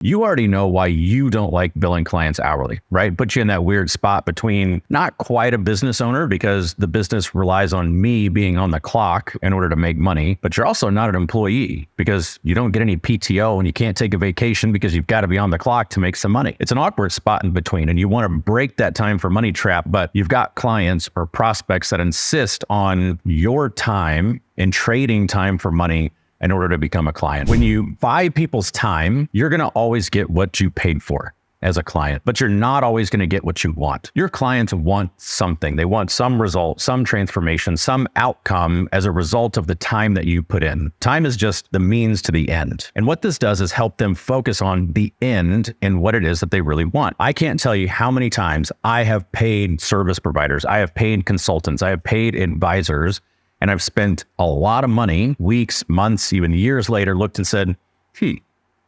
You already know why you don't like billing clients hourly, right? Put you in that weird spot between not quite a business owner because the business relies on me being on the clock in order to make money, but you're also not an employee because you don't get any PTO and you can't take a vacation because you've got to be on the clock to make some money. It's an awkward spot in between, and you want to break that time for money trap, but you've got clients or prospects that insist on your time and trading time for money in order to become a client. When you buy people's time, you're going to always get what you paid for as a client, but you're not always going to get what you want. Your clients want something. They want some result, some transformation, some outcome as a result of the time that you put in. Time is just the means to the end. And what this does is help them focus on the end and what it is that they really want. I can't tell you how many times I have paid service providers, I have paid consultants, I have paid advisors, and I've spent a lot of money, weeks, months, even years later, looked and said,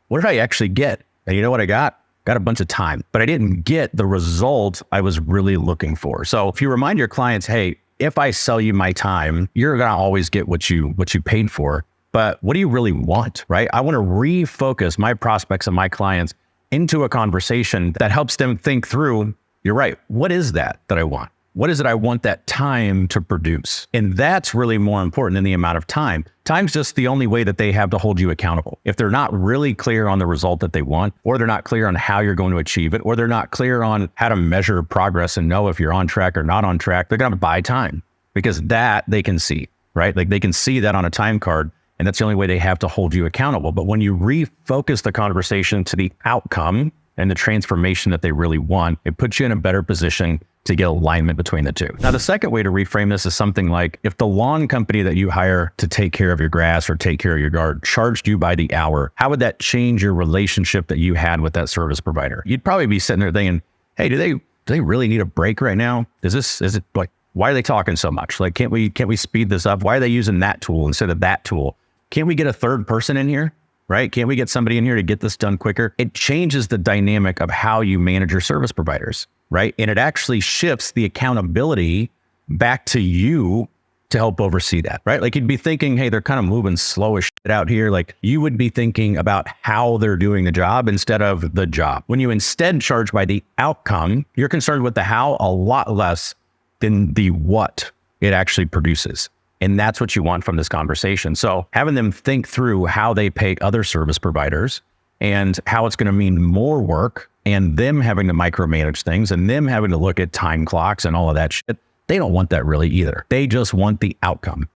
what did I actually get? And you know what I got? Got a bunch of time, but I didn't get the result I was really looking for. So if you remind your clients, hey, if I sell you my time, you're going to always get what you paid for. But what do you really want, right? I want to refocus my prospects and my clients into a conversation that helps them think through, you're right, what is that I want? What is it I want that time to produce? And that's really more important than the amount of time. Time's just the only way that they have to hold you accountable. If they're not really clear on the result that they want, or they're not clear on how you're going to achieve it, or they're not clear on how to measure progress and know if you're on track or not on track, they're going to buy time because that they can see, right? Like they can see that on a time card, and that's the only way they have to hold you accountable. But when you refocus the conversation to the outcome and the transformation that they really want, it puts you in a better position to get alignment between the two. Now, the second way to reframe this is something like if the lawn company that you hire to take care of your grass or take care of your garden charged you by the hour, how would that change your relationship that you had with that service provider? You'd probably be sitting there thinking, hey, do they really need a break right now? Is it like, why are they talking so much? Like, can't we speed this up? Why are they using that tool instead of that tool? Can't we get a third person in here? Right? Can't we get somebody in here to get this done quicker? It changes the dynamic of how you manage your service providers, right? And it actually shifts the accountability back to you to help oversee that, right? Like you'd be thinking, hey, they're kind of moving slow as shit out here. Like you would be thinking about how they're doing the job instead of the job. When you instead charge by the outcome, you're concerned with the how a lot less than the what it actually produces. And that's what you want from this conversation. So having them think through how they pay other service providers and how it's going to mean more work and them having to micromanage things and them having to look at time clocks and all of that shit. They don't want that really either. They just want the outcome.